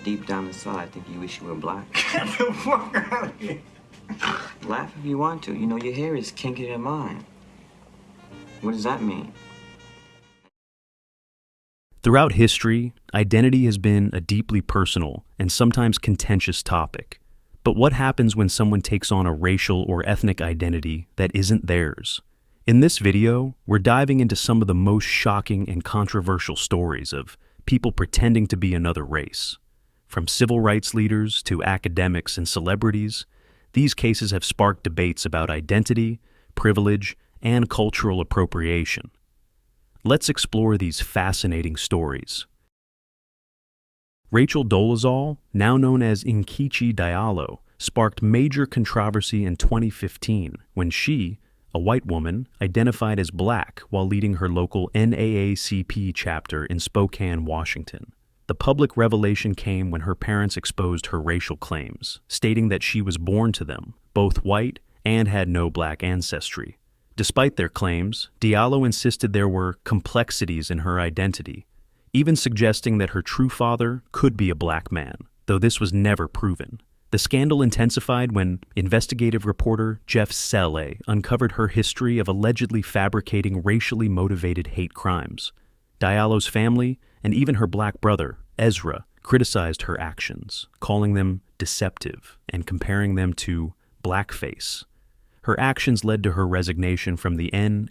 deep down inside, I think you wish you were black. Get the fuck out of here. Laugh if you want to. You know, your hair is kinkier than mine. What does that mean? Throughout history, identity has been a deeply personal and sometimes contentious topic. But what happens when someone takes on a racial or ethnic identity that isn't theirs? In this video, we're diving into some of the most shocking and controversial stories of people pretending to be another race. From civil rights leaders to academics and celebrities, these cases have sparked debates about identity, privilege, and cultural appropriation. Let's explore these fascinating stories. Rachel Dolezal, now known as Nkechi Diallo, sparked major controversy in 2015 when she, a white woman, identified as black while leading her local NAACP chapter in Spokane, Washington. The public revelation came when her parents exposed her racial claims, stating that she was born to them, both white and had no black ancestry. Despite their claims, Diallo insisted there were complexities in her identity, even suggesting that her true father could be a black man, though this was never proven. The scandal intensified when investigative reporter Jeff Selle uncovered her history of allegedly fabricating racially motivated hate crimes. Diallo's family, and even her black brother, Ezra, criticized her actions, calling them deceptive and comparing them to blackface. Her actions led to her resignation from the NAACP,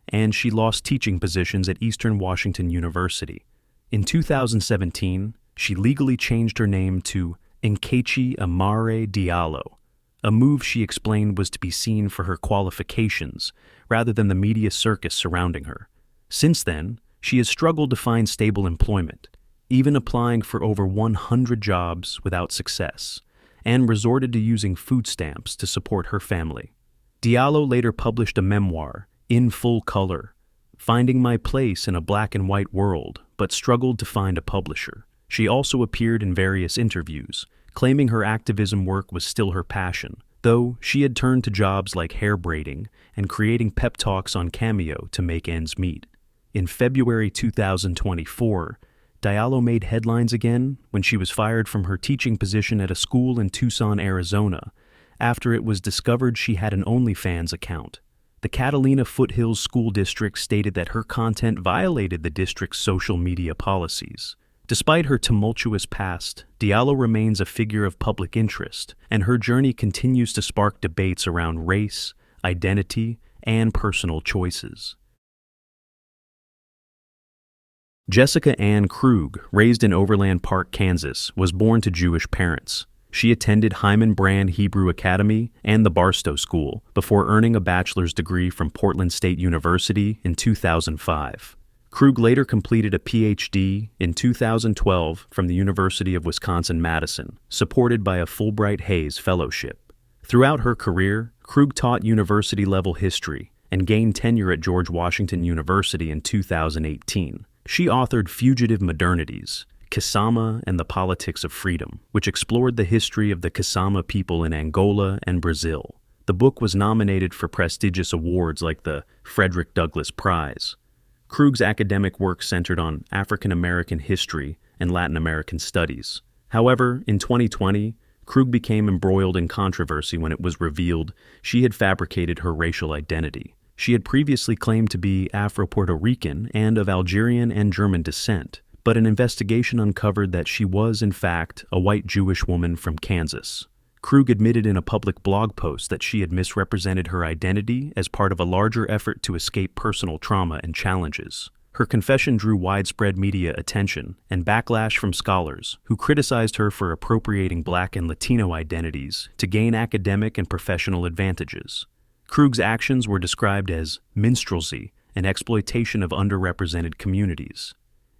and she lost teaching positions at Eastern Washington University. In 2017, she legally changed her name to Nkechi Amare Diallo, a move she explained was to be seen for her qualifications rather than the media circus surrounding her. Since then, she has struggled to find stable employment, even applying for over 100 jobs without success, and resorted to using food stamps to support her family. Diallo later published a memoir, In Full Color, Finding My Place in a Black and White World, but struggled to find a publisher. She also appeared in various interviews, claiming her activism work was still her passion, though she had turned to jobs like hair braiding and creating pep talks on Cameo to make ends meet. In February 2024, Diallo made headlines again when she was fired from her teaching position at a school in Tucson, Arizona, after it was discovered she had an OnlyFans account. The Catalina Foothills School District stated that her content violated the district's social media policies. Despite her tumultuous past, Diallo remains a figure of public interest, and her journey continues to spark debates around race, identity, and personal choices. Jessica Ann Krug, raised in Overland Park, Kansas, was born to Jewish parents. She attended Hyman Brand Hebrew Academy and the Barstow School before earning a bachelor's degree from Portland State University in 2005. Krug later completed a PhD in 2012 from the University of Wisconsin-Madison, supported by a Fulbright Hays Fellowship. Throughout her career, Krug taught university-level history and gained tenure at George Washington University in 2018. She authored Fugitive Modernities, Kisama and the Politics of Freedom, which explored the history of the Kisama people in Angola and Brazil. The book was nominated for prestigious awards like the Frederick Douglass Prize. Krug's academic work centered on African American history and Latin American studies. However, in 2020, Krug became embroiled in controversy when it was revealed she had fabricated her racial identity. She had previously claimed to be Afro-Puerto Rican and of Algerian and German descent, but an investigation uncovered that she was, in fact, a white Jewish woman from Kansas. Krug admitted in a public blog post that she had misrepresented her identity as part of a larger effort to escape personal trauma and challenges. Her confession drew widespread media attention and backlash from scholars who criticized her for appropriating Black and Latino identities to gain academic and professional advantages. Krug's actions were described as minstrelsy and exploitation of underrepresented communities.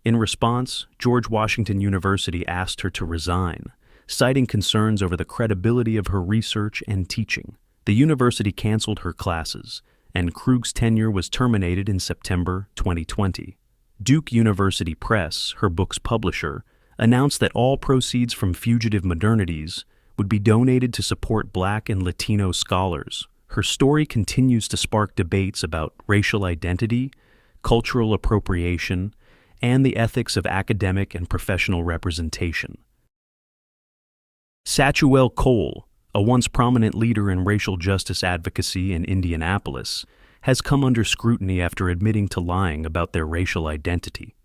In response, George Washington University asked her to resign, citing concerns over the credibility of her research and teaching. The university canceled her classes, and Krug's tenure was terminated in September 2020. Duke University Press, her book's publisher, announced that all proceeds from Fugitive Modernities would be donated to support Black and Latino scholars. Her story continues to spark debates about racial identity, cultural appropriation, and the ethics of academic and professional representation. Satchuel Cole, a once prominent leader in racial justice advocacy in Indianapolis, has come under scrutiny after admitting to lying about their racial identity.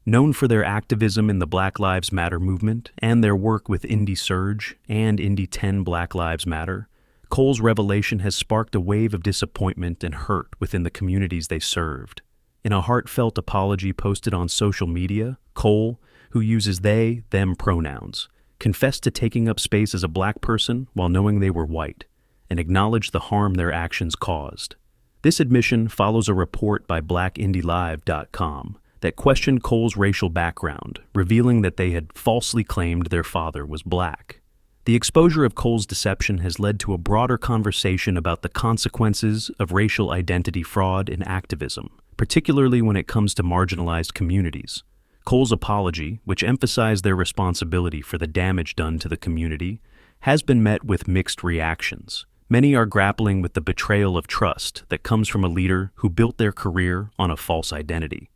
Known for their activism in the Black Lives Matter movement and their work with Indy Surge and Indy 10 Black Lives Matter, Cole's revelation has sparked a wave of disappointment and hurt within the communities they served. In a heartfelt apology posted on social media, Cole, who uses they, them pronouns, confessed to taking up space as a black person while knowing they were white, and acknowledged the harm their actions caused. This admission follows a report by BlackIndyLive.com that questioned Cole's racial background, revealing that they had falsely claimed their father was black. The exposure of Cole's deception has led to a broader conversation about the consequences of racial identity fraud in activism, particularly when it comes to marginalized communities. Cole's apology, which emphasized their responsibility for the damage done to the community, has been met with mixed reactions. Many are grappling with the betrayal of trust that comes from a leader who built their career on a false identity.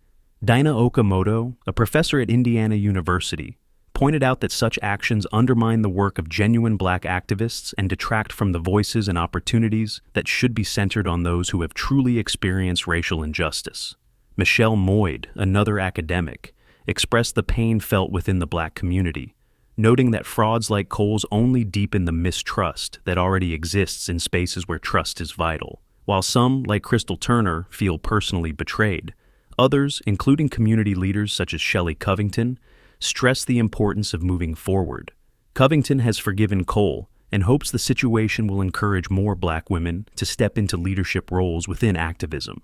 Dinah Okamoto, a professor at Indiana University, pointed out that such actions undermine the work of genuine black activists and detract from the voices and opportunities that should be centered on those who have truly experienced racial injustice. Michelle Moyd, another academic, expressed the pain felt within the black community, noting that frauds like Cole's only deepen the mistrust that already exists in spaces where trust is vital. While some, like Crystal Turner, feel personally betrayed, others, including community leaders such as Shelley Covington, stress the importance of moving forward. Covington has forgiven Cole and hopes the situation will encourage more black women to step into leadership roles within activism,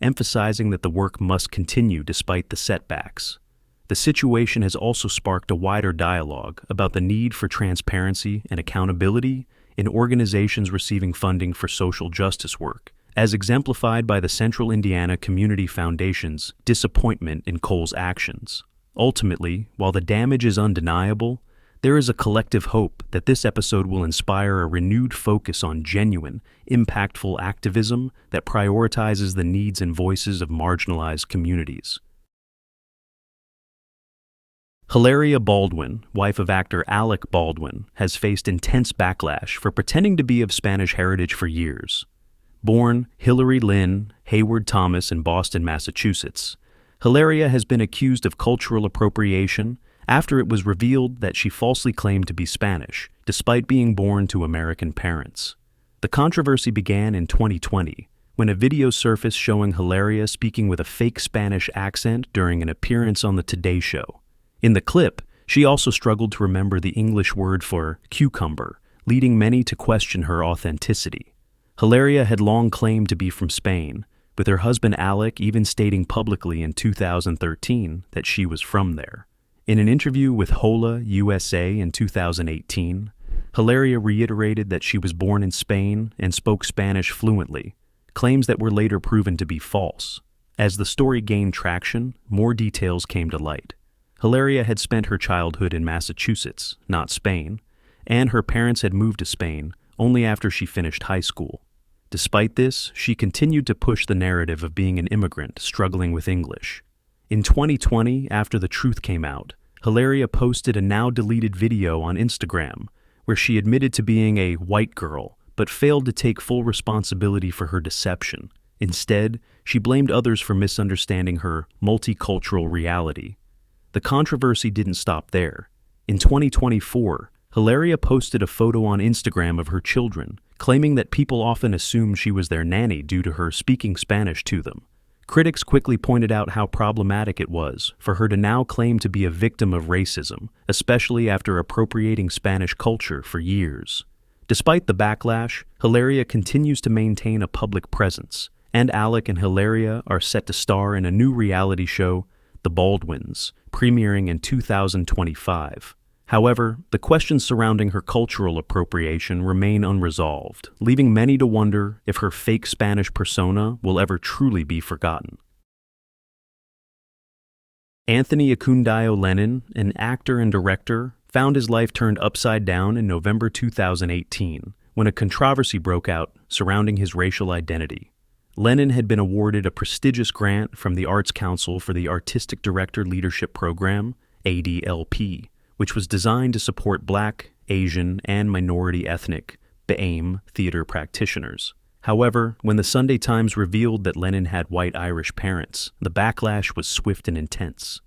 emphasizing that the work must continue despite the setbacks. The situation has also sparked a wider dialogue about the need for transparency and accountability in organizations receiving funding for social justice work, as exemplified by the Central Indiana Community Foundation's disappointment in Cole's actions. Ultimately, while the damage is undeniable, there is a collective hope that this episode will inspire a renewed focus on genuine, impactful activism that prioritizes the needs and voices of marginalized communities. Hilaria Baldwin, wife of actor Alec Baldwin, has faced intense backlash for pretending to be of Spanish heritage for years. Born Hilary Lynn Hayward Thomas in Boston, Massachusetts, Hilaria has been accused of cultural appropriation after it was revealed that she falsely claimed to be Spanish, despite being born to American parents. The controversy began in 2020, when a video surfaced showing Hilaria speaking with a fake Spanish accent during an appearance on the Today Show. In the clip, she also struggled to remember the English word for cucumber, leading many to question her authenticity. Hilaria had long claimed to be from Spain, with her husband Alec even stating publicly in 2013 that she was from there. In an interview with Hola USA in 2018, Hilaria reiterated that she was born in Spain and spoke Spanish fluently, claims that were later proven to be false. As the story gained traction, more details came to light. Hilaria had spent her childhood in Massachusetts, not Spain, and her parents had moved to Spain only after she finished high school. Despite this, she continued to push the narrative of being an immigrant struggling with English. In 2020, after the truth came out, Hilaria posted a now-deleted video on Instagram where she admitted to being a white girl but failed to take full responsibility for her deception. Instead, she blamed others for misunderstanding her multicultural reality. The controversy didn't stop there. In 2024, Hilaria posted a photo on Instagram of her children, claiming that people often assumed she was their nanny due to her speaking Spanish to them. Critics quickly pointed out how problematic it was for her to now claim to be a victim of racism, especially after appropriating Spanish culture for years. Despite the backlash, Hilaria continues to maintain a public presence, and Alec and Hilaria are set to star in a new reality show, The Baldwins, premiering in 2025. However, the questions surrounding her cultural appropriation remain unresolved, leaving many to wonder if her fake Spanish persona will ever truly be forgotten. Anthony Akundayo Lennon, an actor and director, found his life turned upside down in November 2018 when a controversy broke out surrounding his racial identity. Lennon had been awarded a prestigious grant from the Arts Council for the Artistic Director Leadership Program, ADLP, which was designed to support Black, Asian, and minority ethnic BAME theater practitioners. However, when the Sunday Times revealed that Lennon had white Irish parents, the backlash was swift and intense.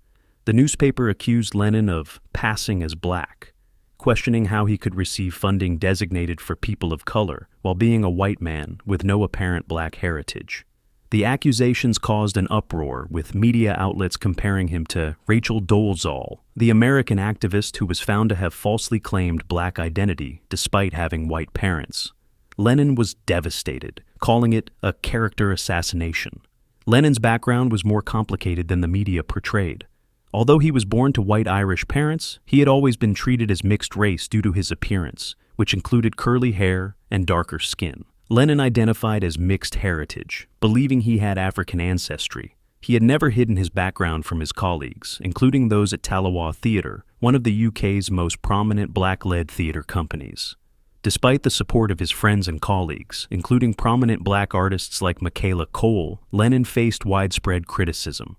The newspaper accused Lennon of passing as black, questioning how he could receive funding designated for people of color while being a white man with no apparent black heritage. The accusations caused an uproar, with media outlets comparing him to Rachel Dolezal, the American activist who was found to have falsely claimed black identity despite having white parents. Lennon was devastated, calling it a character assassination. Lennon's background was more complicated than the media portrayed. Although he was born to white Irish parents, he had always been treated as mixed race due to his appearance, which included curly hair and darker skin. Lennon identified as mixed heritage, believing he had African ancestry. He had never hidden his background from his colleagues, including those at Talawa Theatre, one of the UK's most prominent black-led theatre companies. Despite the support of his friends and colleagues, including prominent black artists like Michaela Cole, Lennon faced widespread criticism.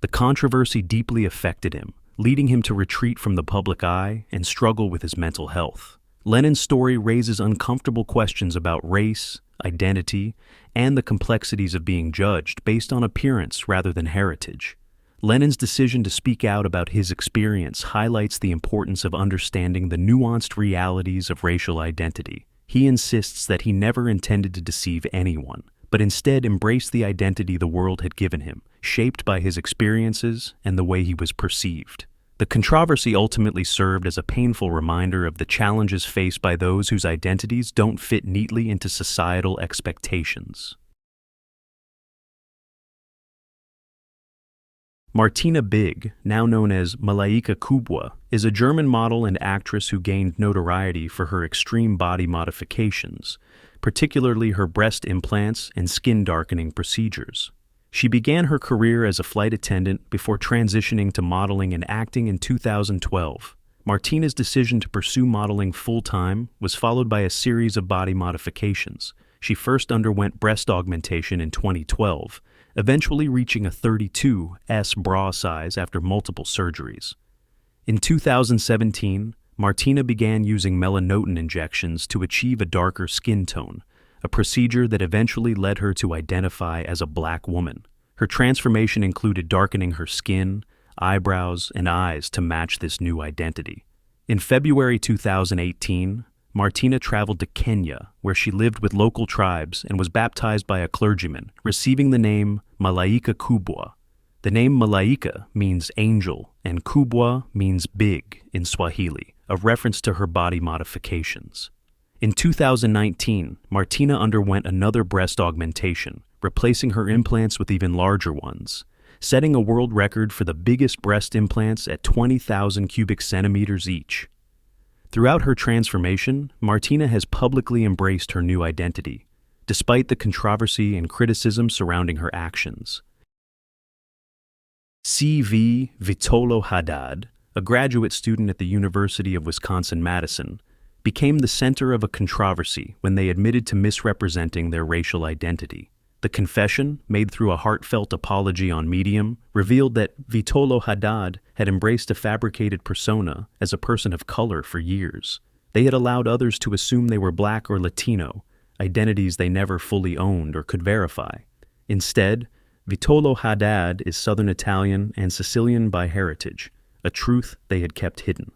The controversy deeply affected him, leading him to retreat from the public eye and struggle with his mental health. Lennon's story raises uncomfortable questions about race, identity, and the complexities of being judged based on appearance rather than heritage. Lennon's decision to speak out about his experience highlights the importance of understanding the nuanced realities of racial identity. He insists that he never intended to deceive anyone, but instead embraced the identity the world had given him, shaped by his experiences and the way he was perceived. The controversy ultimately served as a painful reminder of the challenges faced by those whose identities don't fit neatly into societal expectations. Martina Big, now known as Malaika Kubwa, is a German model and actress who gained notoriety for her extreme body modifications, particularly her breast implants and skin darkening procedures. She began her career as a flight attendant before transitioning to modeling and acting in 2012. Martina's decision to pursue modeling full-time was followed by a series of body modifications. She first underwent breast augmentation in 2012, eventually reaching a 32S bra size after multiple surgeries. In 2017, Martina began using melanotan injections to achieve a darker skin tone, a procedure that eventually led her to identify as a black woman. Her transformation included darkening her skin, eyebrows, and eyes to match this new identity. In February 2018, Martina traveled to Kenya, where she lived with local tribes and was baptized by a clergyman, receiving the name Malaika Kubwa. The name Malaika means angel, and Kubwa means big in Swahili, a reference to her body modifications. In 2019, Martina underwent another breast augmentation, replacing her implants with even larger ones, setting a world record for the biggest breast implants at 20,000 cubic centimeters each. Throughout her transformation, Martina has publicly embraced her new identity, despite the controversy and criticism surrounding her actions. C.V. Vitolo-Haddad, a graduate student at the University of Wisconsin-Madison, became the center of a controversy when they admitted to misrepresenting their racial identity. The confession, made through a heartfelt apology on Medium, revealed that Vitolo-Haddad had embraced a fabricated persona as a person of color for years. They had allowed others to assume they were black or Latino, identities they never fully owned or could verify. Instead, Vitolo-Haddad is Southern Italian and Sicilian by heritage, a truth they had kept hidden.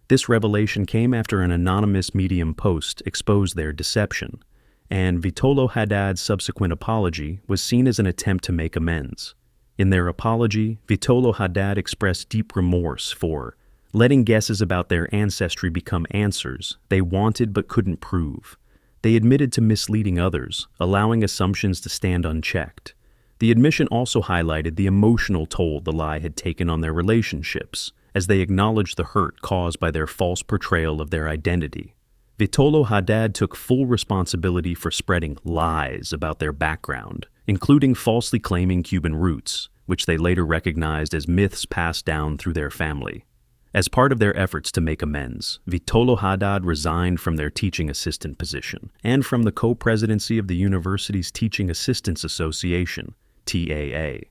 This revelation came after an anonymous Medium post exposed their deception, and Vitolo-Haddad's subsequent apology was seen as an attempt to make amends. In their apology, Vitolo-Haddad expressed deep remorse for letting guesses about their ancestry become answers they wanted but couldn't prove. They admitted to misleading others, allowing assumptions to stand unchecked. The admission also highlighted the emotional toll the lie had taken on their relationships, as they acknowledged the hurt caused by their false portrayal of their identity. Vitolo-Haddad took full responsibility for spreading lies about their background, including falsely claiming Cuban roots, which they later recognized as myths passed down through their family. As part of their efforts to make amends, Vitolo-Haddad resigned from their teaching assistant position and from the co-presidency of the university's Teaching Assistants Association, TAA.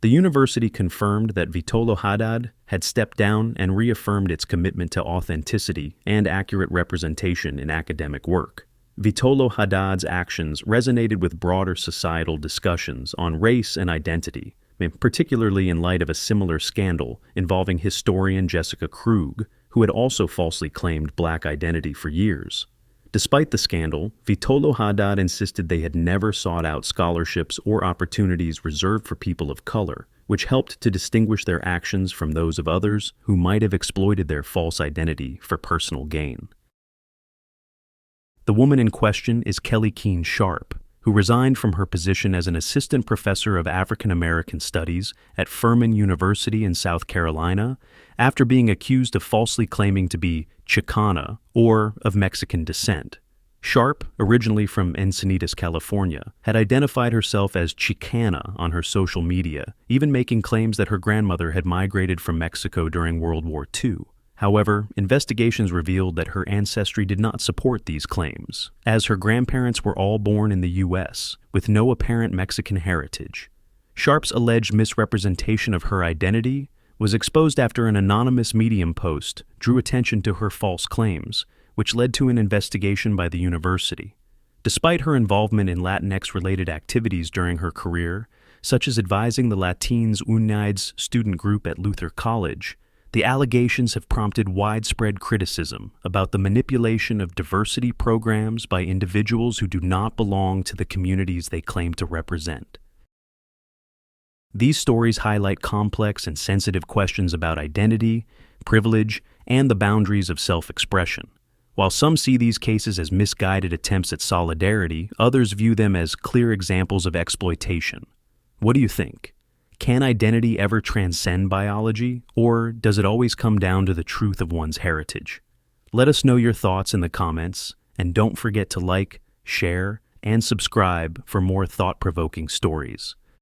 The university confirmed that Vitolo-Haddad had stepped down and reaffirmed its commitment to authenticity and accurate representation in academic work. Vitolo-Haddad's actions resonated with broader societal discussions on race and identity, particularly in light of a similar scandal involving historian Jessica Krug, who had also falsely claimed black identity for years. Despite the scandal, Vitolo-Haddad insisted they had never sought out scholarships or opportunities reserved for people of color, which helped to distinguish their actions from those of others who might have exploited their false identity for personal gain. The woman in question is Kelly Keene Sharp, who resigned from her position as an assistant professor of African American Studies at Furman University in South Carolina after being accused of falsely claiming to be Chicana, or of Mexican descent. Sharp, originally from Encinitas, California, had identified herself as Chicana on her social media, even making claims that her grandmother had migrated from Mexico during World War II. However, investigations revealed that her ancestry did not support these claims, as her grandparents were all born in the U.S., with no apparent Mexican heritage. Sharp's alleged misrepresentation of her identity was exposed after an anonymous Medium post drew attention to her false claims, which led to an investigation by the university. Despite her involvement in Latinx-related activities during her career, such as advising the Latins Unides student group at Luther College, the allegations have prompted widespread criticism about the manipulation of diversity programs by individuals who do not belong to the communities they claim to represent. These stories highlight complex and sensitive questions about identity, privilege, and the boundaries of self-expression. While some see these cases as misguided attempts at solidarity, others view them as clear examples of exploitation. What do you think? Can identity ever transcend biology, or does it always come down to the truth of one's heritage? Let us know your thoughts in the comments, and don't forget to like, share, and subscribe for more thought-provoking stories.